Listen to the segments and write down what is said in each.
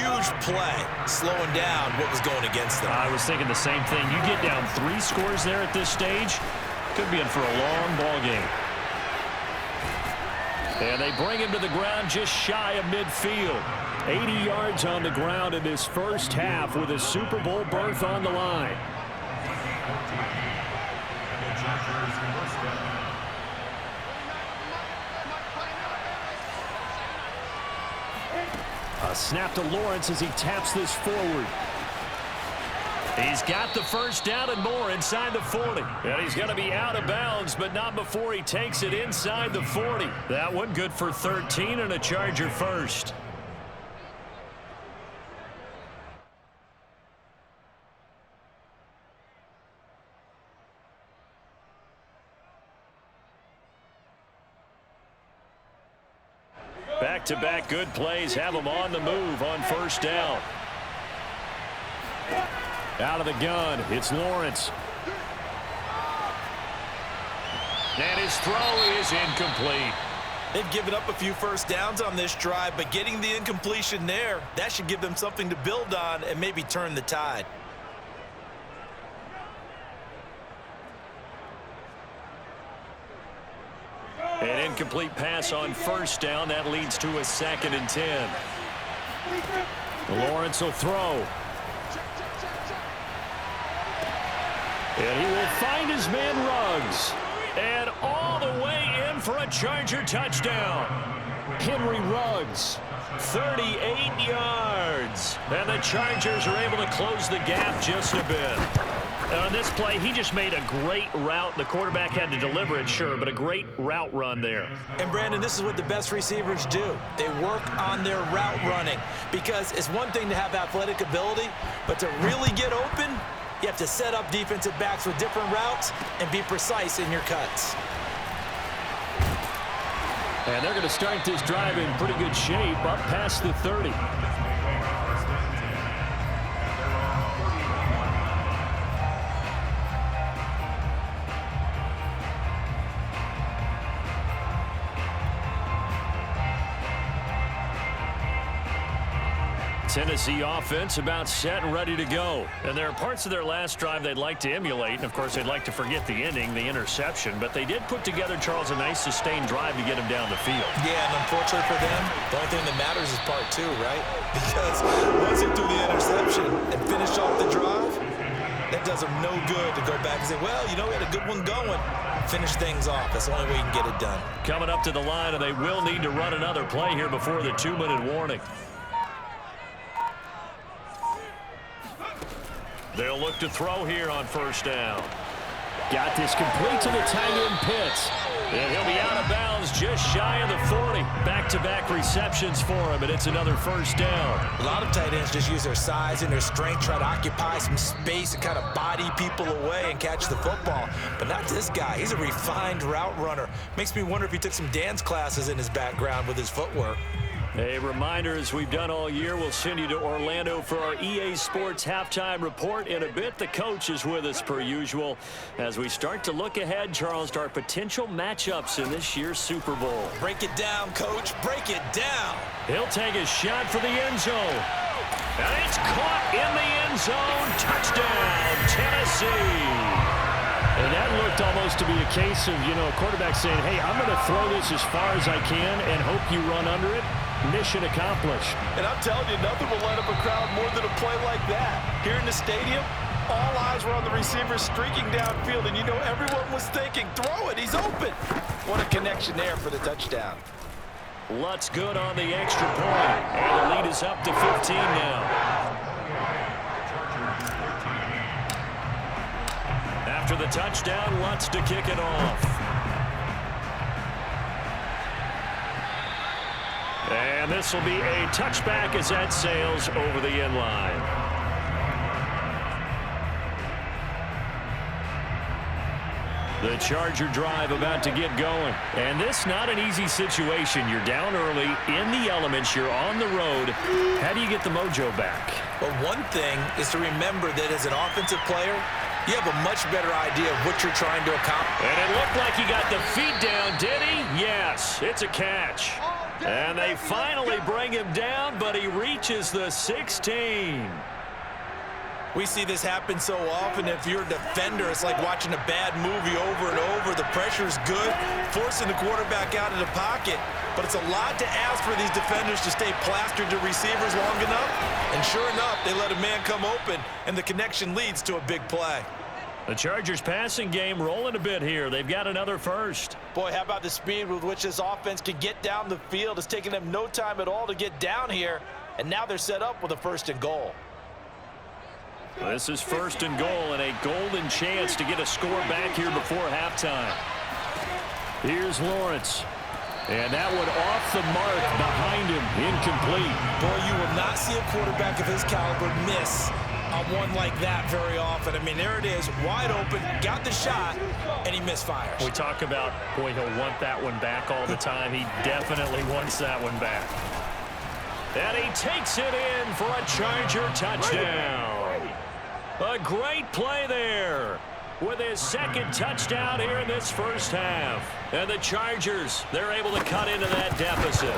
huge play, slowing down what was going against them. I was thinking the same thing. You get down 3 scores there at this stage, could be in for a long ball game. And they bring him to the ground just shy of midfield. 80 yards on the ground in his first half with a Super Bowl berth on the line. A snap to Lawrence as he taps this forward. He's got the first down and more inside the 40. And he's going to be out of bounds, but not before he takes it inside the 40. That one good for 13 and a Charger first. Back-to-back good plays have him on the move on first down. Out of the gun, it's Lawrence. And his throw is incomplete. They've given up a few first downs on this drive, but getting the incompletion there, that should give them something to build on and maybe turn the tide. An incomplete pass on first down. That leads to a 2nd and 10. Lawrence will throw. And he will find his man Ruggs. And all the way in for a Charger touchdown. Henry Ruggs, 38 yards. And the Chargers are able to close the gap just a bit. On this play, he just made a great route. The quarterback had to deliver it, sure, but a great route run there. And, Brandon, this is what the best receivers do. They work on their route running because it's one thing to have athletic ability, but to really get open, you have to set up defensive backs with different routes and be precise in your cuts. And they're going to start this drive in pretty good shape up past the 30. Tennessee offense about set and ready to go. And there are parts of their last drive they'd like to emulate. And, of course, they'd like to forget the ending, the interception. But they did put together, Charles, a nice sustained drive to get him down the field. Yeah, and unfortunately for them, the only thing that matters is part 2, right? Because once they threw the interception and finished off the drive, that does them no good to go back and say, well, you know, we had a good one going. Finish things off. That's the only way you can get it done. Coming up to the line, and they will need to run another play here before the 2-minute warning. They'll look to throw here on first down. Got this complete to the tight end Pitts. And he'll be out of bounds just shy of the 40. Back-to-back receptions for him, and it's another first down. A lot of tight ends just use their size and their strength, try to occupy some space and kind of body people away and catch the football. But not this guy. He's a refined route runner. Makes me wonder if he took some dance classes in his background with his footwork. A reminder, as we've done all year, we'll send you to Orlando for our EA Sports halftime report in a bit. The coach is with us per usual as we start to look ahead, Charles, to our potential matchups in this year's Super Bowl. Break it down, Coach. Break it down. He'll take a shot for the end zone. And it's caught in the end zone. Touchdown, Tennessee. And that looked almost to be a case of, you know, a quarterback saying, hey, I'm going to throw this as far as I can and hope you run under it. Mission accomplished. And I'm telling you, nothing will light up a crowd more than a play like that. Here in the stadium, all eyes were on the receiver streaking downfield, and you know everyone was thinking, throw it, he's open. What a connection there for the touchdown. Letsgooo on the extra point, and the lead is up to 15 now. After the touchdown, Lutz to kick it off. And this will be a touchback as that sails over the end line. The Charger drive about to get going. And this not an easy situation. You're down early, in the elements, you're on the road. How do you get the mojo back? Well, one thing is to remember that as an offensive player, you have a much better idea of what you're trying to accomplish. And it looked like he got the feet down, did he? Yes, it's a catch. And they finally bring him down, but he reaches the 16. We see this happen so often. If you're a defender, it's like watching a bad movie over and over. The pressure is good, forcing the quarterback out of the pocket. But it's a lot to ask for these defenders to stay plastered to receivers long enough. And sure enough, they let a man come open, and the connection leads to a big play. The Chargers passing game rolling a bit here. They've got another first. Boy, how about the speed with which this offense can get down the field? It's taken them no time at all to get down here. And now they're set up with a 1st and goal. This is 1st and goal and a golden chance to get a score back here before halftime. Here's Lawrence. And that one off the mark behind him, incomplete. Boy, you will not see a quarterback of his caliber miss on one like that very often. I mean, there it is, wide open, got the shot, and he misfires. We talk about, boy, he'll want that one back all the time. He definitely wants that one back. And he takes it in for a Charger touchdown. A great play there with his 2nd touchdown here in this first half. And the Chargers, they're able to cut into that deficit.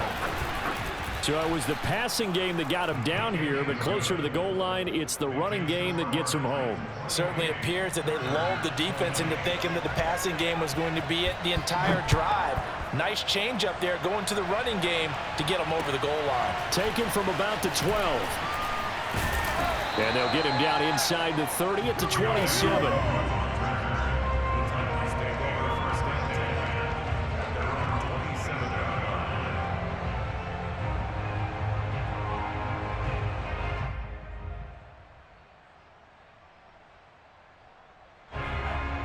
So it was the passing game that got him down here, but closer to the goal line, it's the running game that gets him home. Certainly appears that they lulled the defense into thinking that the passing game was going to be it the entire drive. Nice change up there going to the running game to get him over the goal line. Taken from about the 12. And they'll get him down inside the 30 at the 27.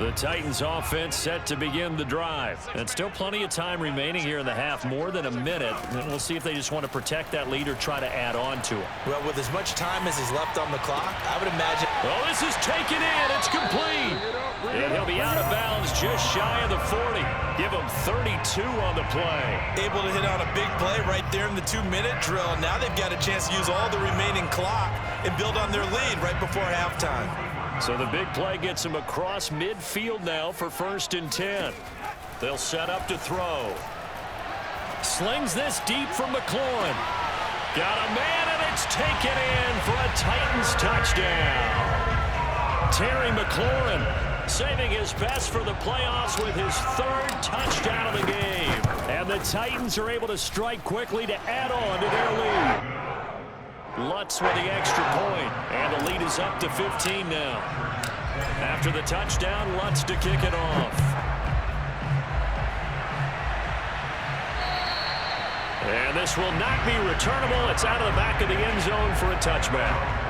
The Titans offense set to begin the drive. And still plenty of time remaining here in the half, more than a minute. And we'll see if they just want to protect that lead or try to add on to it. Well, with as much time as is left on the clock, I would imagine. Oh, this is taken in. It's complete. And he'll be out of bounds just shy of the 40. Give him 32 on the play. Able to hit on a big play right there in the 2-minute drill. Now they've got a chance to use all the remaining clock and build on their lead right before halftime. So the big play gets him across midfield now for 1st and 10. They'll set up to throw. Slings this deep from McLaurin. Got a man, and it's taken in for a Titans touchdown. Terry McLaurin saving his best for the playoffs with his 3rd touchdown of the game. And the Titans are able to strike quickly to add on to their lead. Lutz with the extra point, and the lead is up to 15 now. After the touchdown, Lutz to kick it off. And this will not be returnable. It's out of the back of the end zone for a touchback.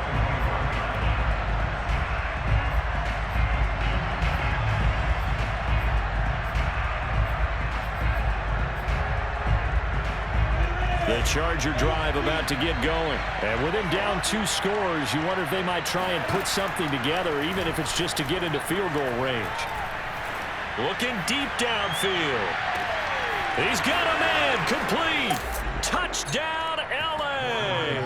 The Charger drive about to get going. And with him down 2 scores, you wonder if they might try and put something together, even if it's just to get into field goal range. Looking deep downfield. He's got a man, complete. Touchdown, L.A.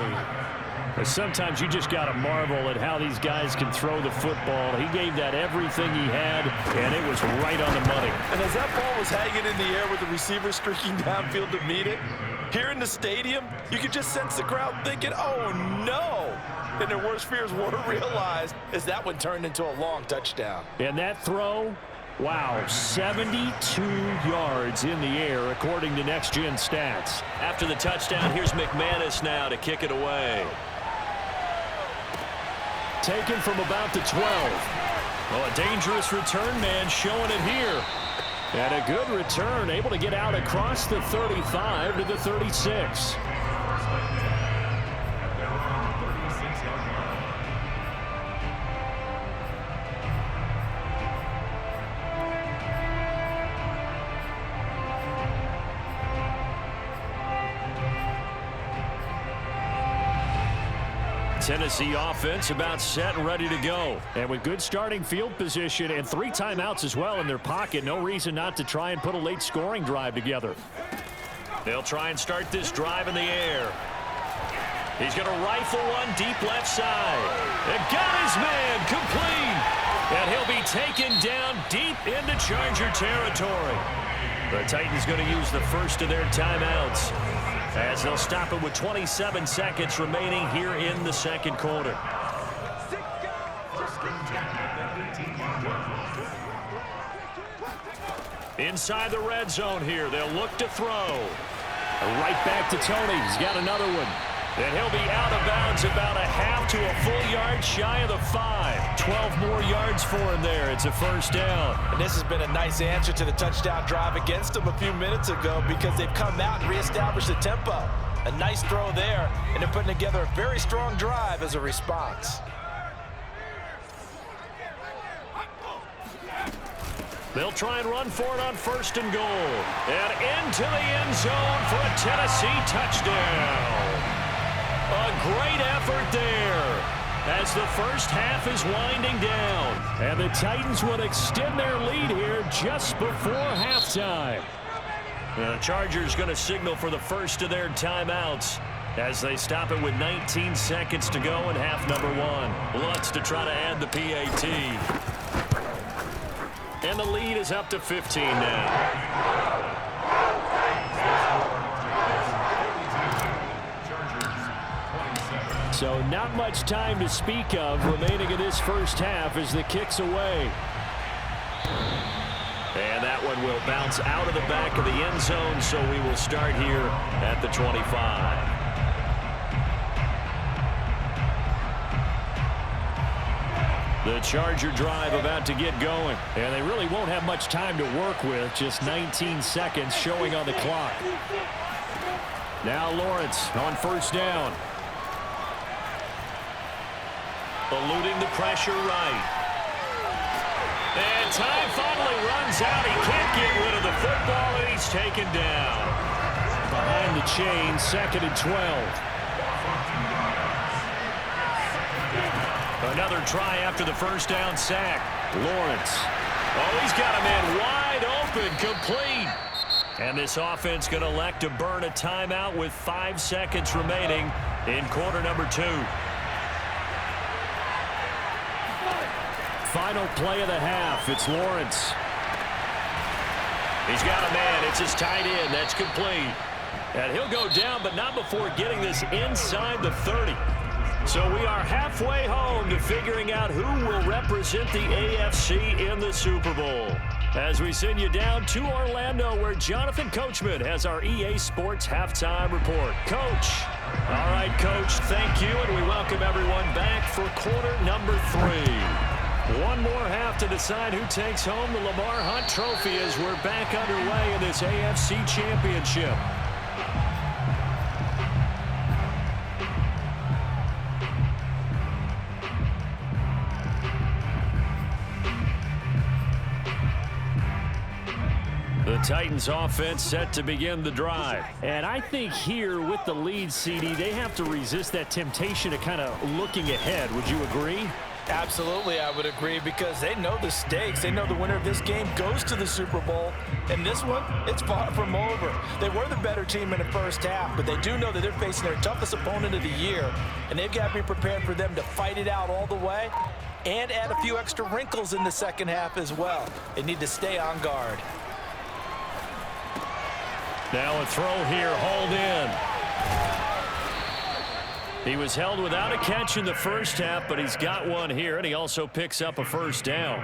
Sometimes you just got to marvel at how these guys can throw the football. He gave that everything he had, and it was right on the money. And as that ball was hanging in the air with the receiver streaking downfield to meet it, here in the stadium, you could just sense the crowd thinking, oh, no. And their worst fears were realized as that one turned into a long touchdown. And that throw, wow, 72 yards in the air, according to Next Gen Stats. After the touchdown, here's McManus now to kick it away. Taken from about the 12. Well, a dangerous return man showing it here. And a good return, able to get out across the 35 to the 36. Tennessee offense about set and ready to go. And with good starting field position and 3 timeouts as well in their pocket, no reason not to try and put a late scoring drive together. They'll try and start this drive in the air. He's going to rifle one deep left side. And got his man complete. And he'll be taken down deep into Charger territory. The Titans going to use the first of their timeouts as they'll stop it with 27 seconds remaining here in the second quarter. Inside the red zone here, they'll look to throw. Right back to Tony. He's got another one. And he'll be out of bounds about a half to a full yard shy of the 5. 12 more yards for him there. It's a first down. And this has been a nice answer to the touchdown drive against them a few minutes ago because they've come out and reestablished the tempo. A nice throw there, and they're putting together a very strong drive as a response. They'll try and run for it on first and goal. And into the end zone for a Tennessee touchdown. A great effort there as the first half is winding down. And the Titans will extend their lead here just before halftime. The Chargers going to signal for the first of their timeouts as they stop it with 19 seconds to go in half number 1. Lutz to try to add the PAT. And the lead is up to 15 now. So not much time to speak of remaining in this first half as the kick's away. And that one will bounce out of the back of the end zone, so we will start here at the 25. The Charger drive about to get going. And they really won't have much time to work with. Just 19 seconds showing on the clock. Now Lawrence on first down. Eluding the pressure right. And time finally runs out. He can't get rid of the football, and he's taken down. Behind the chain, 2nd and 12. Another try after the first down sack. Lawrence. Oh, he's got a man wide open, complete. And this offense going to elect to burn a timeout with 5 seconds remaining in quarter number 2. Final play of the half. It's Lawrence. He's got a man. It's his tight end. That's complete. And he'll go down, but not before getting this inside the 30. So we are halfway home to figuring out who will represent the AFC in the Super Bowl. As we send you down to Orlando, where Jonathan Coachman has our EA Sports Halftime Report. Coach. All right, Coach, thank you, and we welcome everyone back for quarter number 3. One more half to decide who takes home the Lamar Hunt Trophy as we're back underway in this AFC Championship. The Titans offense set to begin the drive. And I think here with the lead, CD, they have to resist that temptation to kind of looking ahead. Would you agree? Absolutely, I would agree, because they know the stakes. They know the winner of this game goes to the Super Bowl. And this one, it's far from over. They were the better team in the first half, but they do know that they're facing their toughest opponent of the year. And they've got to be prepared for them to fight it out all the way and add a few extra wrinkles in the second half as well. They need to stay on guard. Now a throw here, hauled in. He was held without a catch in the first half, but he's got one here, and he also picks up a first down.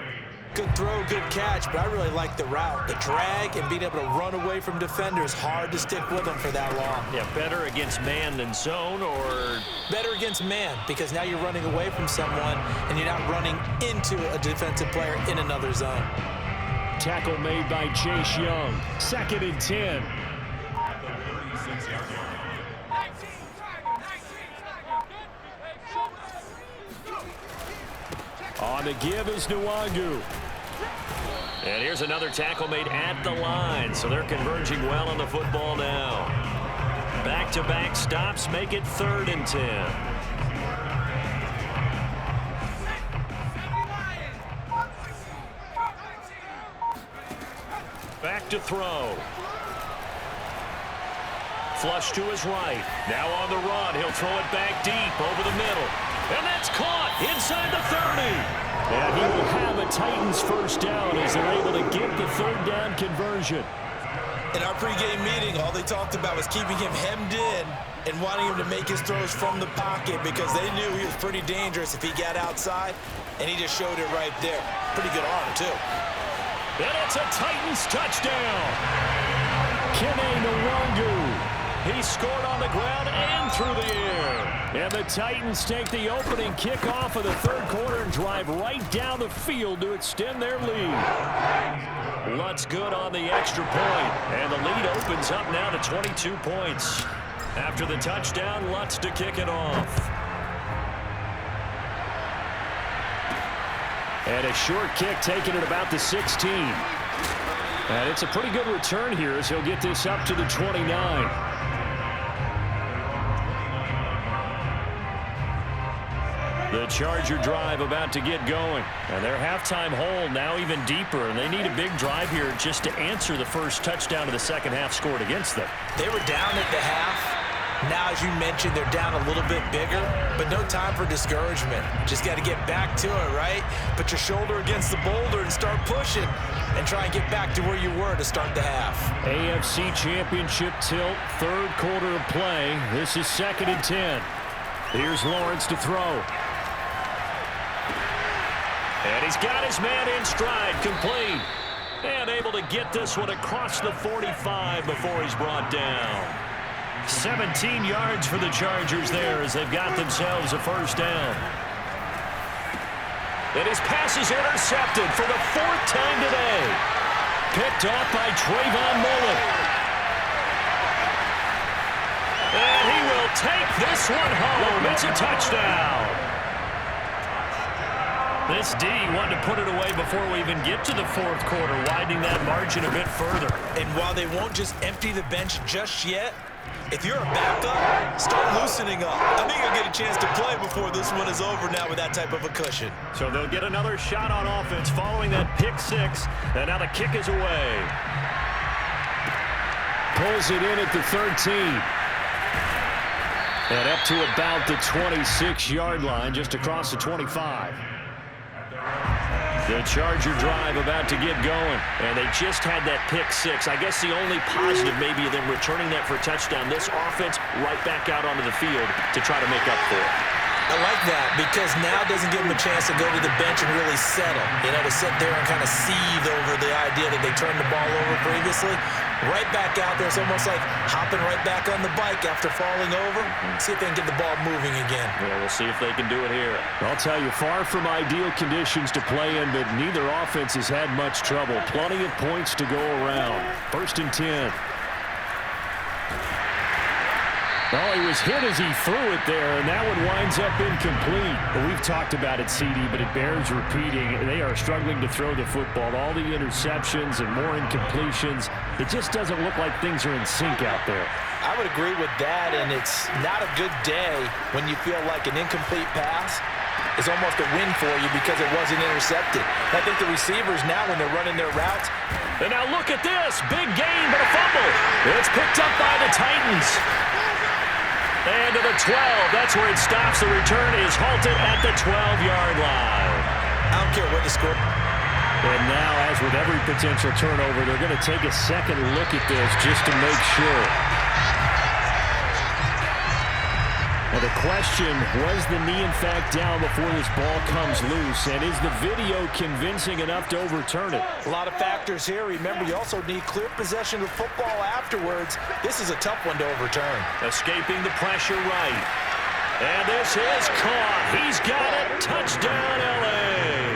Good throw, good catch, but I really like the route. The drag and being able to run away from defenders, hard to stick with them for that long. Yeah, better against man than zone, or? Better against man, because now you're running away from someone, and you're not running into a defensive player in another zone. Tackle made by Chase Young. 2nd and 10. On the give is Nwangu. And here's another tackle made at the line. So they're converging well on the football now. Back-to-back stops make it 3rd and 10. Back to throw. Flush to his right. Now on the run. He'll throw it back deep over the middle. And that's caught inside the 30. And he will have a Titans first down as they're able to get the 3rd down conversion. In our pregame meeting, all they talked about was keeping him hemmed in and wanting him to make his throws from the pocket because they knew he was pretty dangerous if he got outside, and he just showed it right there. Pretty good arm, too. And it's a Titans touchdown. Letsgooo. He scored on the ground and through the air. And the Titans take the opening kickoff of the third quarter and drive right down the field to extend their lead. Letsgooo on the extra point, and the lead opens up now to 22 points. After the touchdown, Lutz to kick it off. And a short kick taken at about the 16. And it's a pretty good return here as he'll get this up to the 29. The Charger drive about to get going. And their halftime hole now even deeper. And they need a big drive here just to answer the first touchdown of the second half scored against them. They were down at the half. Now, as you mentioned, they're down a little bit bigger, but no time for discouragement. Just got to get back to it, right? Put your shoulder against the boulder and start pushing and try and get back to where you were to start the half. AFC Championship tilt, third quarter of play. This is 2nd and 10. Here's Lawrence to throw. And he's got his man in stride, complete. And able to get this one across the 45 before he's brought down. 17 yards for the Chargers there as they've got themselves a first down. And his pass is intercepted for the 4th time today. Picked off by Trayvon Mullen. And he will take this one home. It's a touchdown. This D wanted to put it away before we even get to the 4th quarter, widening that margin a bit further. And while they won't just empty the bench just yet, if you're a backup, start loosening up. I think you'll get a chance to play before this one is over now with that type of a cushion. So they'll get another shot on offense following that pick 6, and now the kick is away. Pulls it in at the 13. And up to about the 26-yard line, just across the 25. The Charger drive about to get going, and they just had that pick 6. I guess the only positive maybe of them returning that for a touchdown. This offense right back out onto the field to try to make up for it. I like that because now it doesn't give them a chance to go to the bench and really settle. You know, to sit there and kind of seethe over the idea that they turned the ball over previously. Right back out there. It's almost like hopping right back on the bike after falling over. See if they can get the ball moving again. Yeah, we'll see if they can do it here. I'll tell you, far from ideal conditions to play in, but neither offense has had much trouble. Plenty of points to go around. 1st and 10. Well, he was hit as he threw it there, and that one winds up incomplete. Well, we've talked about it, CD, but it bears repeating. They are struggling to throw the football. All the interceptions and more incompletions. It just doesn't look like things are in sync out there. I would agree with that, and it's not a good day when you feel like an incomplete pass is almost a win for you because it wasn't intercepted. I think the receivers now, when they're running their routes. And now look at this. Big gain, but a fumble. It's picked up by the Titans. And to the 12. That's where it stops. The return is halted at the 12-yard line. I don't care what the score. And now, as with every potential turnover, they're going to take a second look at this just to make sure. Now the question, was the knee in fact down before this ball comes loose? And is the video convincing enough to overturn it? A lot of factors here. Remember, you also need clear possession of football afterwards. This is a tough one to overturn. Escaping the pressure right. And this is caught. He's got it. Touchdown, L.A.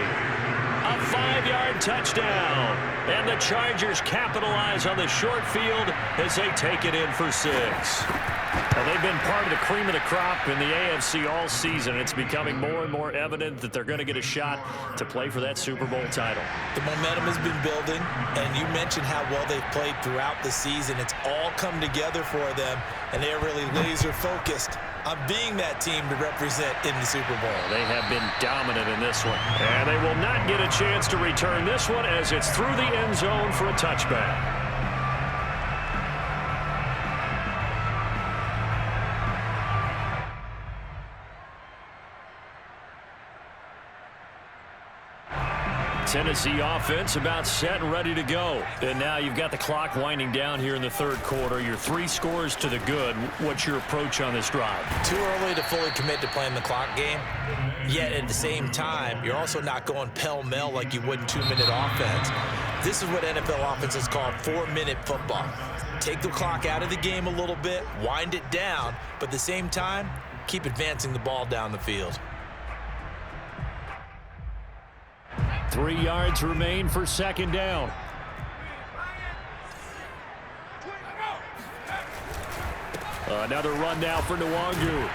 A 5-yard touchdown. And the Chargers capitalize on the short field as they take it in for 6. Well, they've been part of the cream of the crop in the AFC all season. It's becoming more and more evident that they're going to get a shot to play for that Super Bowl title. The momentum has been building, and you mentioned how well they've played throughout the season. It's all come together for them, and they're really laser-focused on being that team to represent in the Super Bowl. They have been dominant in this one, and they will not get a chance to return this one as it's through the end zone for a touchback. Tennessee offense about set and ready to go. And now you've got the clock winding down here in the third quarter. You're 3 scores to the good. What's your approach on this drive? Too early to fully commit to playing the clock game. Yet at the same time, you're also not going pell-mell like you would in 2-minute offense. This is what NFL offenses call 4-minute football. Take the clock out of the game a little bit, wind it down, but at the same time, keep advancing the ball down the field. 3 yards remain for second down. Another run now for Nwangu.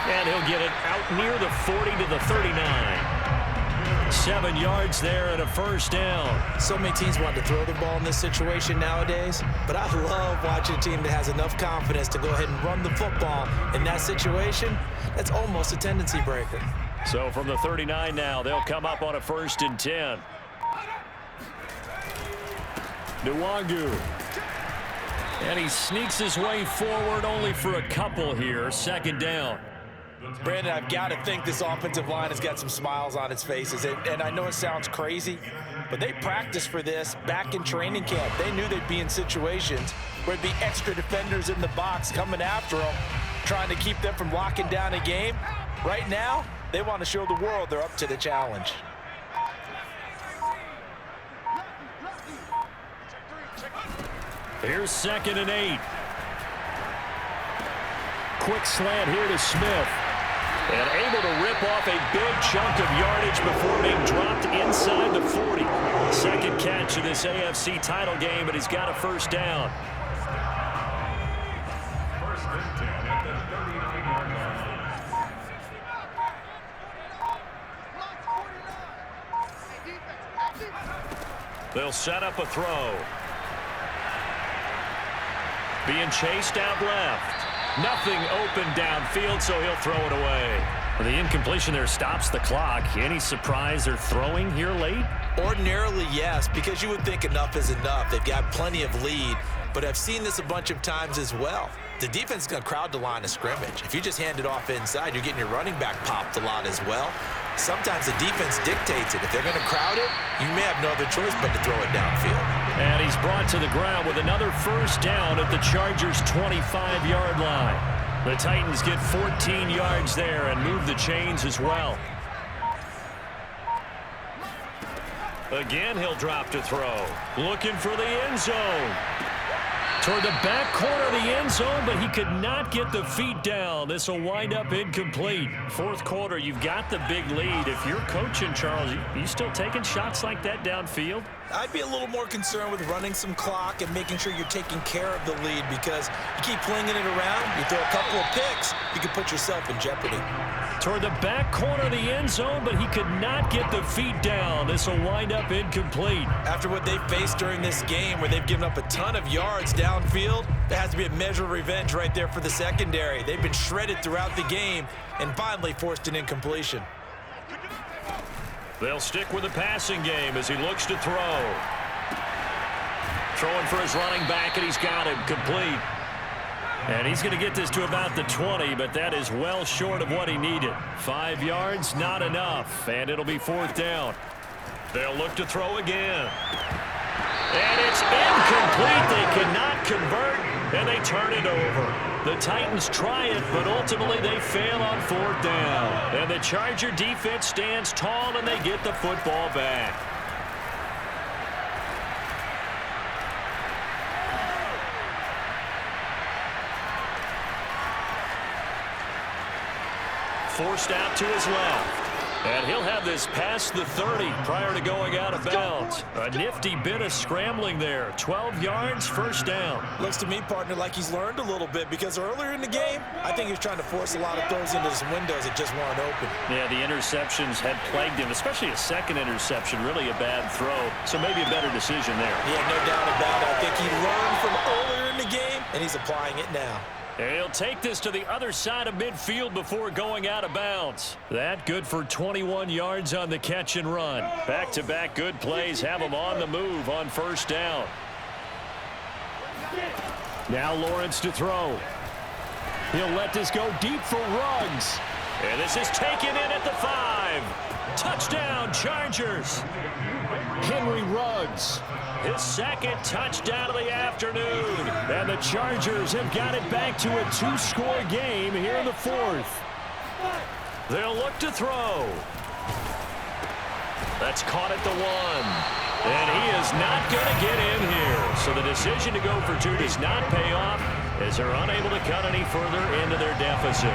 And he'll get it out near the 40 to the 39. 7 yards there and a first down. So many teams want to throw the ball in this situation nowadays, but I love watching a team that has enough confidence to go ahead and run the football in that situation. That's almost a tendency breaker. So from the 39 now, they'll come up on a 1st and 10. Nwangu. And he sneaks his way forward only for a couple here. Second down. Brandon, I've got to think this offensive line has got some smiles on its faces. And I know it sounds crazy, but they practiced for this back in training camp. They knew they'd be in situations where there'd be extra defenders in the box coming after them, trying to keep them from locking down a game. Right now, they want to show the world they're up to the challenge. Here's 2nd and 8. Quick slant here to Smith. And able to rip off a big chunk of yardage before being dropped inside the 40. Second catch of this AFC title game, but he's got a first down. They'll set up a throw. Being chased out left. Nothing open downfield, so he'll throw it away. The incompletion there stops the clock. Any surprise they're throwing here late? Ordinarily, yes, because you would think enough is enough. They've got plenty of lead, but I've seen this a bunch of times as well. The defense is going to crowd the line of scrimmage. If you just hand it off inside, you're getting your running back popped a lot as well. Sometimes the defense dictates it. If they're going to crowd it, you may have no other choice but to throw it downfield. And he's brought to the ground with another first down at the Chargers' 25-yard line. The Titans get 14 yards there and move the chains as well. Again, he'll drop to throw. Looking for the end zone. Toward the back corner of the end zone, but he could not get the feet down. This will wind up incomplete. Fourth quarter, you've got the big lead. If you're coaching, Charles, you still taking shots like that downfield? I'd be a little more concerned with running some clock and making sure you're taking care of the lead, because you keep flinging it around, you throw a couple of picks, you could put yourself in jeopardy. Toward the back corner of the end zone, but he could not get the feet down. This will wind up incomplete. After what they've faced during this game, where they've given up a ton of yards downfield, there has to be a measure of revenge right there for the secondary. They've been shredded throughout the game and finally forced an incompletion. They'll stick with the passing game as he looks to throw. Throwing for his running back, and he's got him complete. And he's going to get this to about the 20, but that is well short of what he needed. 5 yards, not enough, and it'll be fourth down. They'll look to throw again. And it's incomplete. They cannot convert, and they turn it over. The Titans try it, but ultimately they fail on fourth down. And the Charger defense stands tall, and they get the football back. Forced out to his left. And he'll have this past the 30 prior to going out of bounds. A nifty bit of scrambling there. 12 yards, first down. Looks to me, partner, like he's learned a little bit, because earlier in the game, I think he was trying to force a lot of throws into some windows that just weren't open. Yeah, the interceptions had plagued him, especially a second interception. Really a bad throw. So maybe a better decision there. Yeah, no doubt about it. I think he learned from earlier in the game, and he's applying it now. He'll take this to the other side of midfield before going out of bounds. That good for 21 yards on the catch and run. Back-to-back good plays have him on the move on first down. Now Lawrence to throw. He'll let this go deep for Ruggs. And this is taken in at the 5. Touchdown, Chargers. Henry Ruggs, his second touchdown of the afternoon. And the Chargers have got it back to a 2-score game here in the 4th. They'll look to throw. That's caught at the 1. And he is not going to get in here. So the decision to go for 2 does not pay off as they're unable to cut any further into their deficit.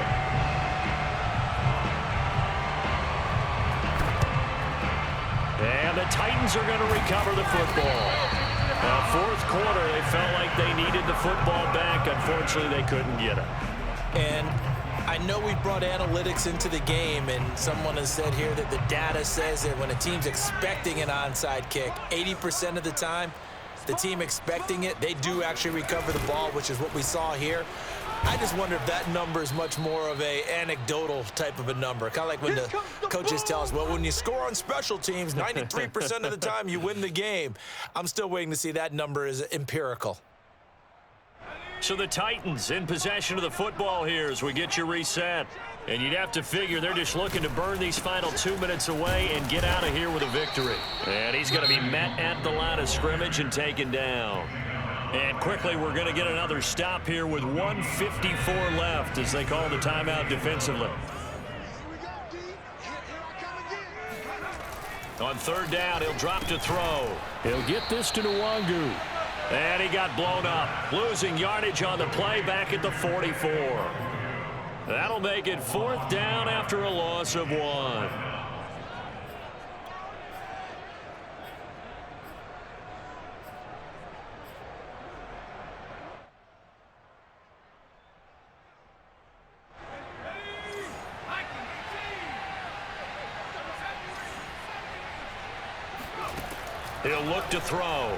And the Titans are going to recover the football. Now, 4th quarter, they felt like they needed the football back. Unfortunately, they couldn't get it. And I know we brought analytics into the game, and someone has said here that the data says that when a team's expecting an onside kick, 80% of the time, the team expecting it, they do actually recover the ball, which is what we saw here. I just wonder if that number is much more of a anecdotal type of a number. Kind of like when the coaches tell us, well, when you score on special teams, 93% of the time you win the game. I'm still waiting to see that number is empirical. So the Titans in possession of the football here as we get you reset. And you'd have to figure they're just looking to burn these final 2 minutes away and get out of here with a victory. And he's going to be met at the line of scrimmage and taken down. And quickly, we're going to get another stop here with 1:54 left as they call the timeout defensively. On 3rd down, he'll drop to throw. He'll get this to Nwangu. And he got blown up, losing yardage on the play back at the 44. That'll make it 4th down after a loss of 1. He'll look to throw.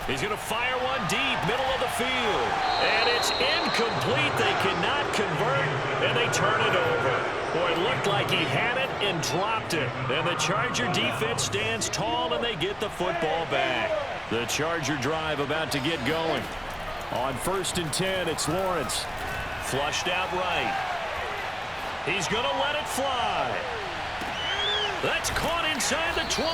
He's going to fire one deep, middle of the field. And it's incomplete. They cannot convert, and they turn it over. Boy, it looked like he had it and dropped it. And the Charger defense stands tall, and they get the football back. The Charger drive about to get going. On 1st and 10, it's Lawrence. Flushed out right. He's going to let it fly. That's caught inside the 20.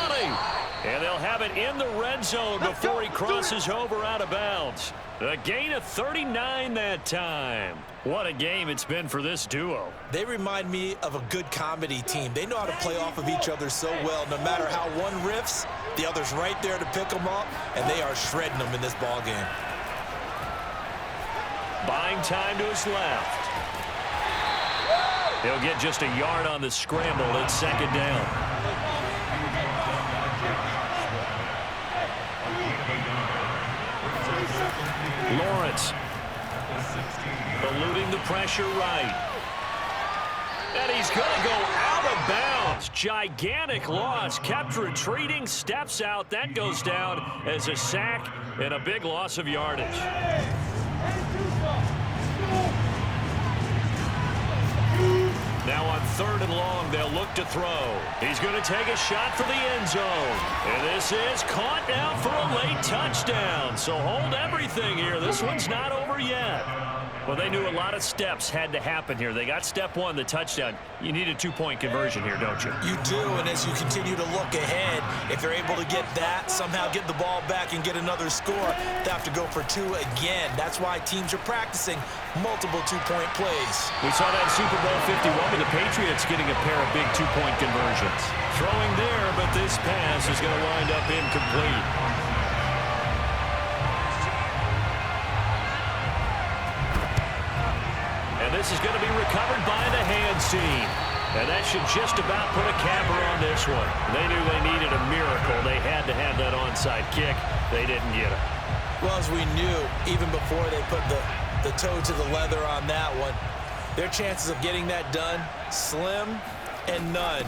And they'll have it in the red zone before he crosses over out of bounds. A gain of 39 that time. What a game it's been for this duo. They remind me of a good comedy team. They know how to play off of each other so well. No matter how one riffs, the other's right there to pick them up, and they are shredding them in this ball game. Buying time to his left. He'll get just a yard on the scramble. It's 2nd down. Lawrence eluding the pressure right. And he's going to go out of bounds. Gigantic loss. Kept retreating. Steps out. That goes down as a sack and a big loss of yardage. Now on 3rd and long, they'll look to throw. He's going to take a shot for the end zone. And this is caught now for a late touchdown. So hold everything here. This one's not over yet. Well, they knew a lot of steps had to happen here. They got step 1, the touchdown. You need a 2-point conversion here, don't you? You do, and as you continue to look ahead, if they're able to get that, somehow get the ball back and get another score, they have to go for 2 again. That's why teams are practicing multiple 2-point plays. We saw that Super Bowl 51 with the Patriots getting a pair of big 2-point conversions. Throwing there, but this pass is going to wind up incomplete. This is going to be recovered by the hands team. And that should just about put a capper on this one. They knew they needed a miracle. They had to have that onside kick. They didn't get it. Well, as we knew, even before they put the toe to the leather on that one, their chances of getting that done, slim and none.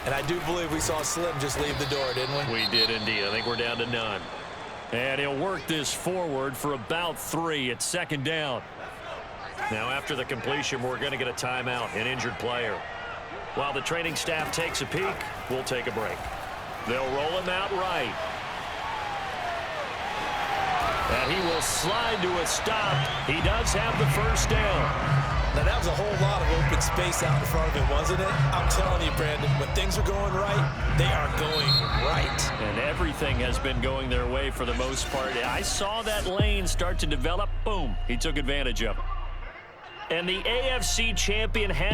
And I do believe we saw Slim just leave the door, didn't we? We did indeed. I think we're down to none. And he'll work this forward for about 3. It's 2nd down. Now, after the completion, we're going to get a timeout, an injured player. While the training staff takes a peek, we'll take a break. They'll roll him out right. And he will slide to a stop. He does have the 1st down. Now, that was a whole lot of open space out in front of him, wasn't it? I'm telling you, Brandon, when things are going right, they are going right. And everything has been going their way for the most part. I saw that lane start to develop. Boom. He took advantage of it. And the AFC champion has